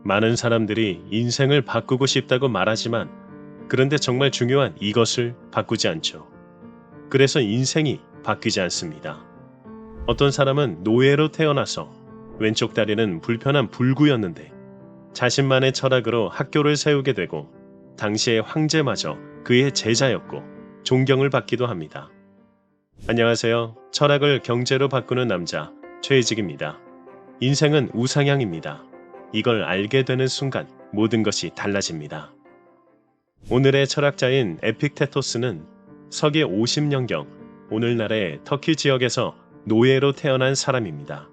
많은 사람들이 인생을 바꾸고 싶다고 말하지만 그런데 정말 중요한 이것을 바꾸지 않죠. 그래서 인생이 바뀌지 않습니다. 어떤 사람은 노예로 태어나서 왼쪽 다리는 불편한 불구였는데 자신만의 철학으로 학교를 세우게 되고 당시의 황제마저 그의 제자였고 존경을 받기도 합니다. 안녕하세요. 철학을 경제로 바꾸는 남자 최혜직입니다. 인생은 우상향입니다. 이걸 알게 되는 순간 모든 것이 달라집니다. 오늘의 철학자인 에픽테토스는 서기 50년경 오늘날의 터키 지역에서 노예로 태어난 사람입니다.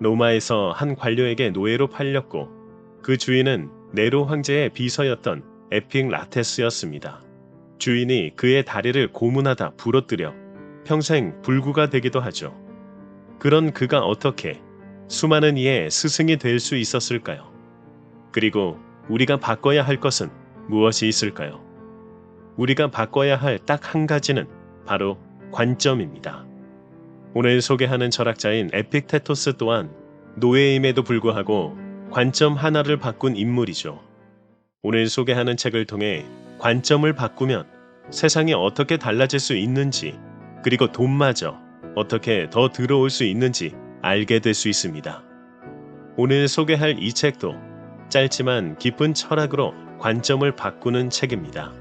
로마에서 한 관료에게 노예로 팔렸고 그 주인은 네로 황제의 비서였던 에픽라테스였습니다. 주인이 그의 다리를 고문하다 부러뜨려 평생 불구가 되기도 하죠. 그런 그가 어떻게 수많은 이의 스승이 될 수 있었을까요? 그리고 우리가 바꿔야 할 것은 무엇이 있을까요? 우리가 바꿔야 할 딱 한 가지는 바로 관점입니다. 오늘 소개하는 철학자인 에픽테토스 또한 노예임에도 불구하고 관점 하나를 바꾼 인물이죠. 오늘 소개하는 책을 통해 관점을 바꾸면 세상이 어떻게 달라질 수 있는지, 그리고 돈마저 어떻게 더 들어올 수 있는지 알게 될 수 있습니다. 오늘 소개할 이 책도 짧지만 깊은 철학으로 관점을 바꾸는 책입니다.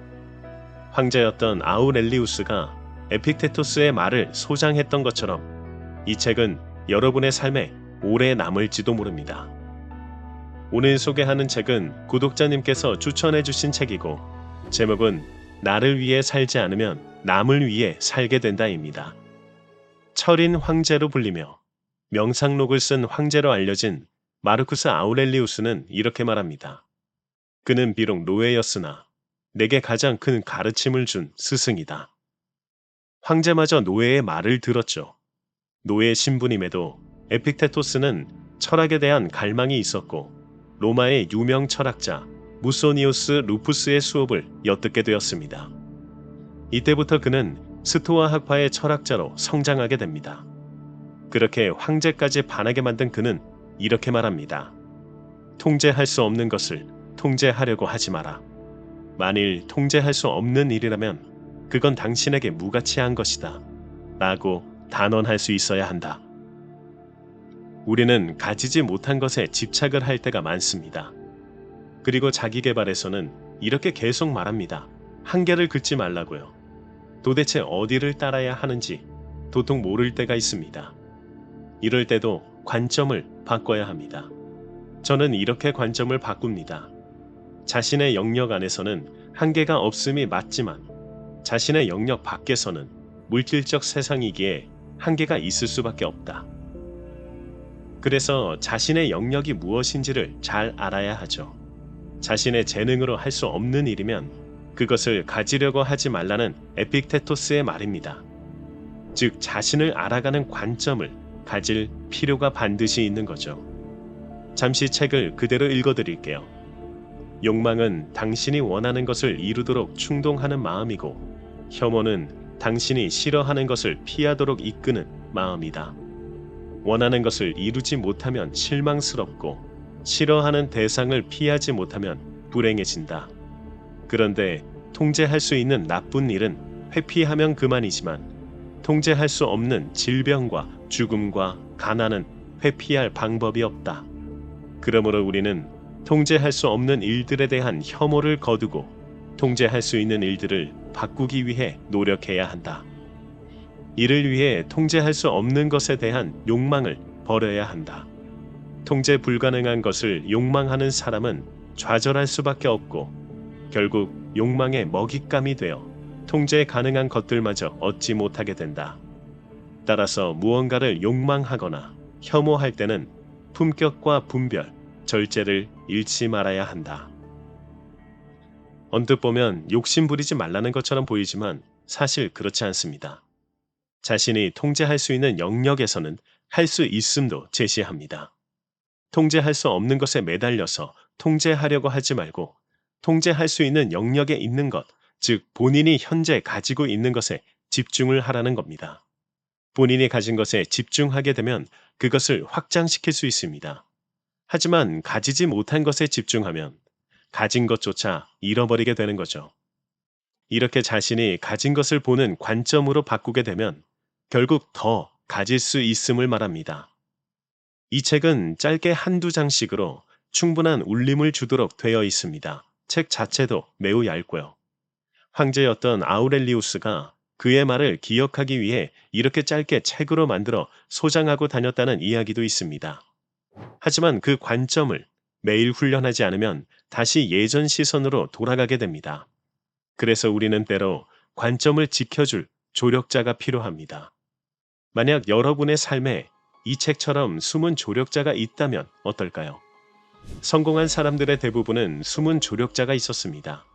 황제였던 아우렐리우스가 에픽테토스의 말을 소장했던 것처럼 이 책은 여러분의 삶에 오래 남을지도 모릅니다. 오늘 소개하는 책은 구독자님께서 추천해 주신 책이고 제목은 나를 위해 살지 않으면 남을 위해 살게 된다입니다. 철인 황제로 불리며 명상록을 쓴 황제로 알려진 마르쿠스 아우렐리우스는 이렇게 말합니다. 그는 비록 노예였으나 내게 가장 큰 가르침을 준 스승이다. 황제마저 노예의 말을 들었죠. 노예 신분임에도 에픽테토스는 철학에 대한 갈망이 있었고 로마의 유명 철학자 무소니우스 루푸스의 수업을 엿듣게 되었습니다. 이때부터 그는 스토아 학파의 철학자로 성장하게 됩니다. 그렇게 황제까지 반하게 만든 그는 이렇게 말합니다. 통제할 수 없는 것을 통제하려고 하지 마라. 만일 통제할 수 없는 일이라면 그건 당신에게 무가치한 것이다. 라고 단언할 수 있어야 한다. 우리는 가지지 못한 것에 집착을 할 때가 많습니다. 그리고 자기계발에서는 이렇게 계속 말합니다. 한계를 긋지 말라고요. 도대체 어디를 따라야 하는지 도통 모를 때가 있습니다. 이럴 때도 관점을 바꿔야 합니다. 저는 이렇게 관점을 바꿉니다. 자신의 영역 안에서는 한계가 없음이 맞지만 자신의 영역 밖에서는 물질적 세상이기에 한계가 있을 수밖에 없다. 그래서 자신의 영역이 무엇인지를 잘 알아야 하죠. 자신의 재능으로 할 수 없는 일이면 그것을 가지려고 하지 말라는 에픽테토스의 말입니다. 즉 자신을 알아가는 관점을 가질 필요가 반드시 있는 거죠. 잠시 책을 그대로 읽어드릴게요. 욕망은 당신이 원하는 것을 이루도록 충동하는 마음이고 혐오는 당신이 싫어하는 것을 피하도록 이끄는 마음이다. 원하는 것을 이루지 못하면 실망스럽고 싫어하는 대상을 피하지 못하면 불행해진다. 그런데 통제할 수 있는 나쁜 일은 회피하면 그만이지만 통제할 수 없는 질병과 죽음과 가난은 회피할 방법이 없다. 그러므로 우리는 통제할 수 없는 일들에 대한 혐오를 거두고 통제할 수 있는 일들을 바꾸기 위해 노력해야 한다. 이를 위해 통제할 수 없는 것에 대한 욕망을 버려야 한다. 통제 불가능한 것을 욕망하는 사람은 좌절할 수밖에 없고 결국 욕망의 먹잇감이 되어 통제 가능한 것들마저 얻지 못하게 된다. 따라서 무언가를 욕망하거나 혐오할 때는 품격과 분별, 절제를 잃지 말아야 한다. 언뜻 보면 욕심 부리지 말라는 것처럼 보이지만 사실 그렇지 않습니다. 자신이 통제할 수 있는 영역에서는 할 수 있음도 제시합니다. 통제할 수 없는 것에 매달려서 통제하려고 하지 말고 통제할 수 있는 영역에 있는 것, 즉 본인이 현재 가지고 있는 것에 집중을 하라는 겁니다. 본인이 가진 것에 집중하게 되면 그것을 확장시킬 수 있습니다. 하지만 가지지 못한 것에 집중하면 가진 것조차 잃어버리게 되는 거죠. 이렇게 자신이 가진 것을 보는 관점으로 바꾸게 되면 결국 더 가질 수 있음을 말합니다. 이 책은 짧게 한두 장씩으로 충분한 울림을 주도록 되어 있습니다. 책 자체도 매우 얇고요. 황제였던 아우렐리우스가 그의 말을 기억하기 위해 이렇게 짧게 책으로 만들어 소장하고 다녔다는 이야기도 있습니다. 하지만 그 관점을 매일 훈련하지 않으면 다시 예전 시선으로 돌아가게 됩니다. 그래서 우리는 때로 관점을 지켜줄 조력자가 필요합니다. 만약 여러분의 삶에 이 책처럼 숨은 조력자가 있다면 어떨까요? 성공한 사람들의 대부분은 숨은 조력자가 있었습니다.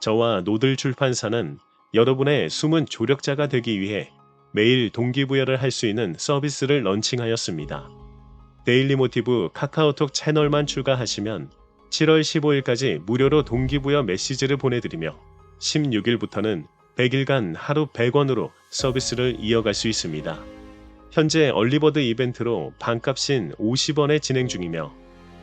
저와 노들 출판사는 여러분의 숨은 조력자가 되기 위해 매일 동기부여를 할 수 있는 서비스를 런칭하였습니다. 데일리 모티브 카카오톡 채널만 추가하시면 7월 15일까지 무료로 동기부여 메시지를 보내드리며 16일부터는 100일간 하루 100원으로 서비스를 이어갈 수 있습니다. 현재 얼리버드 이벤트로 반값인 50원에 진행 중이며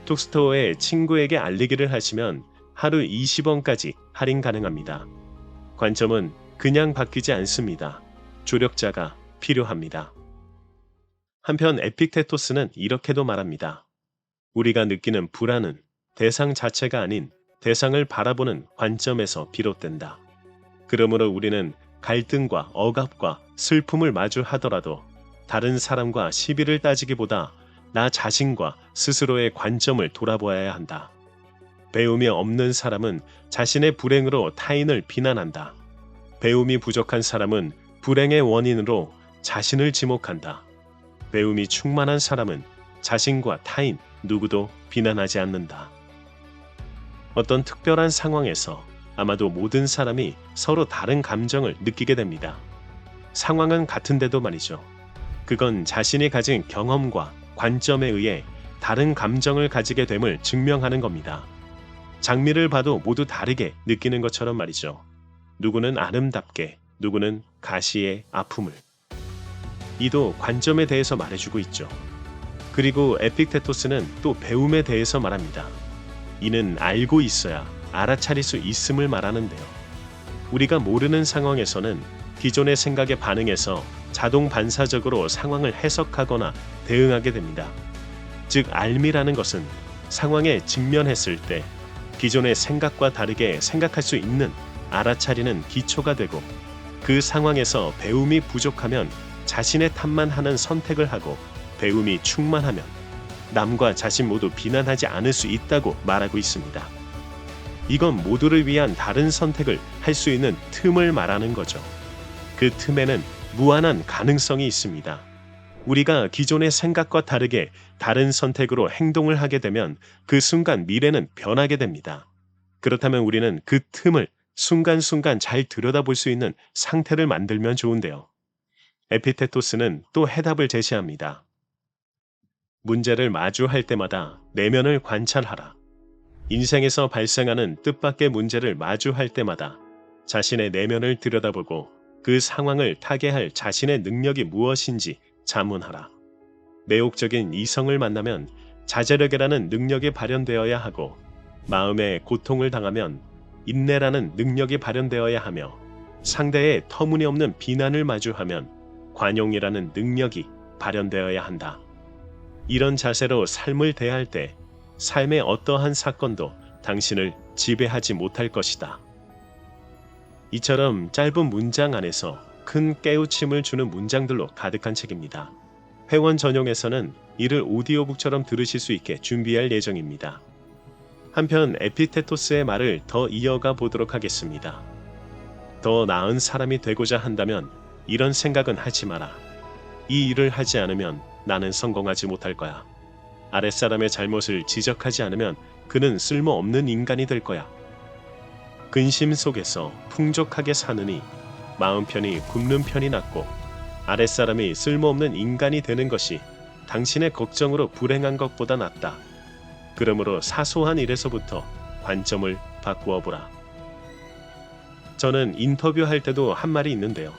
톡스토어에 친구에게 알리기를 하시면 하루 20원까지 할인 가능합니다. 관점은 그냥 바뀌지 않습니다. 조력자가 필요합니다. 한편 에픽테토스는 이렇게도 말합니다. 우리가 느끼는 불안은 대상 자체가 아닌 대상을 바라보는 관점에서 비롯된다. 그러므로 우리는 갈등과 억압과 슬픔을 마주하더라도 다른 사람과 시비를 따지기보다 나 자신과 스스로의 관점을 돌아보아야 한다. 배움이 없는 사람은 자신의 불행으로 타인을 비난한다. 배움이 부족한 사람은 불행의 원인으로 자신을 지목한다. 배움이 충만한 사람은 자신과 타인 누구도 비난하지 않는다. 어떤 특별한 상황에서 아마도 모든 사람이 서로 다른 감정을 느끼게 됩니다. 상황은 같은데도 말이죠. 그건 자신이 가진 경험과 관점에 의해 다른 감정을 가지게 됨을 증명하는 겁니다. 장미를 봐도 모두 다르게 느끼는 것처럼 말이죠. 누구는 아름답게, 누구는 가시의 아픔을. 이도 관점에 대해서 말해주고 있죠. 그리고 에픽테토스는 또 배움에 대해서 말합니다. 이는 알고 있어야 알아차릴 수 있음을 말하는데요. 우리가 모르는 상황에서는 기존의 생각에 반응해서 자동 반사적으로 상황을 해석하거나 대응하게 됩니다. 즉 알미라는 것은 상황에 직면했을 때 기존의 생각과 다르게 생각할 수 있는 알아차리는 기초가 되고 그 상황에서 배움이 부족하면 자신의 탓만 하는 선택을 하고 배움이 충만하면 남과 자신 모두 비난하지 않을 수 있다고 말하고 있습니다. 이건 모두를 위한 다른 선택을 할 수 있는 틈을 말하는 거죠. 그 틈에는 무한한 가능성이 있습니다. 우리가 기존의 생각과 다르게 다른 선택으로 행동을 하게 되면 그 순간 미래는 변하게 됩니다. 그렇다면 우리는 그 틈을 순간순간 잘 들여다볼 수 있는 상태를 만들면 좋은데요. 에피테토스는 또 해답을 제시합니다. 문제를 마주할 때마다 내면을 관찰하라. 인생에서 발생하는 뜻밖의 문제를 마주할 때마다 자신의 내면을 들여다보고 그 상황을 타개할 자신의 능력이 무엇인지 자문하라. 매혹적인 이성을 만나면 자제력이라는 능력이 발현되어야 하고 마음에 고통을 당하면 인내라는 능력이 발현되어야 하며 상대의 터무니없는 비난을 마주하면 관용이라는 능력이 발현되어야 한다. 이런 자세로 삶을 대할 때 삶의 어떠한 사건도 당신을 지배하지 못할 것이다. 이처럼 짧은 문장 안에서 큰 깨우침을 주는 문장들로 가득한 책입니다. 회원 전용에서는 이를 오디오북처럼 들으실 수 있게 준비할 예정입니다. 한편 에피테토스의 말을 더 이어가 보도록 하겠습니다. 더 나은 사람이 되고자 한다면 이런 생각은 하지 마라. 이 일을 하지 않으면 나는 성공하지 못할 거야. 아랫사람의 잘못을 지적하지 않으면 그는 쓸모없는 인간이 될 거야. 근심 속에서 풍족하게 사느니 마음 편히 굶는 편이 낫고 아랫사람이 쓸모없는 인간이 되는 것이 당신의 걱정으로 불행한 것보다 낫다. 그러므로 사소한 일에서부터 관점을 바꾸어 보라. 저는 인터뷰할 때도 한 말이 있는데요.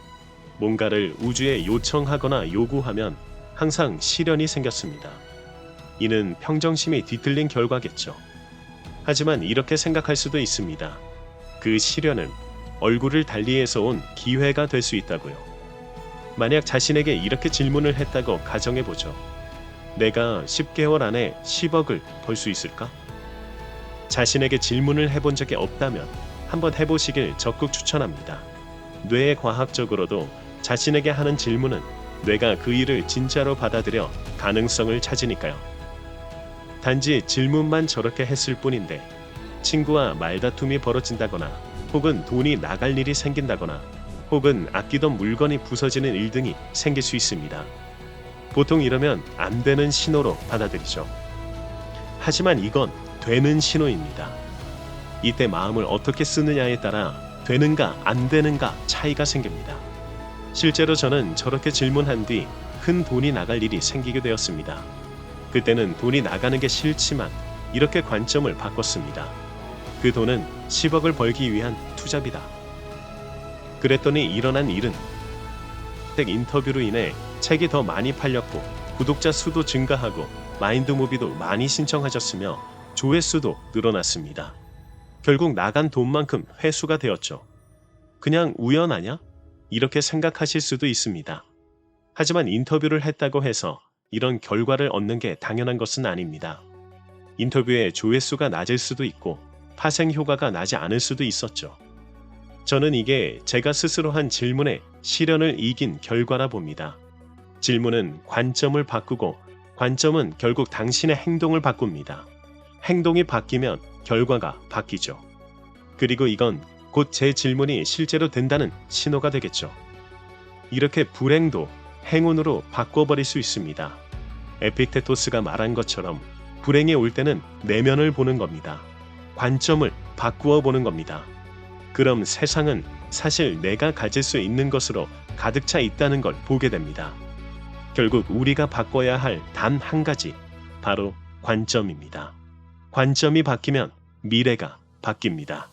뭔가를 우주에 요청하거나 요구하면 항상 시련이 생겼습니다. 이는 평정심이 뒤틀린 결과겠죠. 하지만 이렇게 생각할 수도 있습니다. 그 시련은 얼굴을 달리해서 온 기회가 될 수 있다고요. 만약 자신에게 이렇게 질문을 했다고 가정해보죠. 내가 10개월 안에 10억을 벌 수 있을까? 자신에게 질문을 해본 적이 없다면 한번 해보시길 적극 추천합니다. 뇌과학적으로도 자신에게 하는 질문은 뇌가 그 일을 진짜로 받아들여 가능성을 찾으니까요. 단지 질문만 저렇게 했을 뿐인데 친구와 말다툼이 벌어진다거나 혹은 돈이 나갈 일이 생긴다거나 혹은 아끼던 물건이 부서지는 일 등이 생길 수 있습니다. 보통 이러면 안 되는 신호로 받아들이죠. 하지만 이건 되는 신호입니다. 이때 마음을 어떻게 쓰느냐에 따라 되는가 안 되는가 차이가 생깁니다. 실제로 저는 저렇게 질문한 뒤 큰 돈이 나갈 일이 생기게 되었습니다. 그때는 돈이 나가는 게 싫지만 이렇게 관점을 바꿨습니다. 그 돈은 10억을 벌기 위한 투잡이다. 그랬더니 일어난 일은 인터뷰로 인해 책이 더 많이 팔렸고 구독자 수도 증가하고 마인드무비도 많이 신청하셨으며 조회수도 늘어났습니다. 결국 나간 돈만큼 회수가 되었죠. 그냥 우연하냐? 이렇게 생각하실 수도 있습니다. 하지만 인터뷰를 했다고 해서 이런 결과를 얻는 게 당연한 것은 아닙니다. 인터뷰에 조회수가 낮을 수도 있고 파생 효과가 나지 않을 수도 있었죠. 저는 이게 제가 스스로 한 질문에 시련을 이긴 결과라 봅니다. 질문은 관점을 바꾸고 관점은 결국 당신의 행동을 바꿉니다. 행동이 바뀌면 결과가 바뀌죠. 그리고 이건 곧 제 질문이 실제로 된다는 신호가 되겠죠. 이렇게 불행도 행운으로 바꿔버릴 수 있습니다. 에픽테토스가 말한 것처럼 불행이 올 때는 내면을 보는 겁니다. 관점을 바꾸어 보는 겁니다. 그럼 세상은 사실 내가 가질 수 있는 것으로 가득 차 있다는 걸 보게 됩니다. 결국 우리가 바꿔야 할 단 한 가지, 바로 관점입니다. 관점이 바뀌면 미래가 바뀝니다.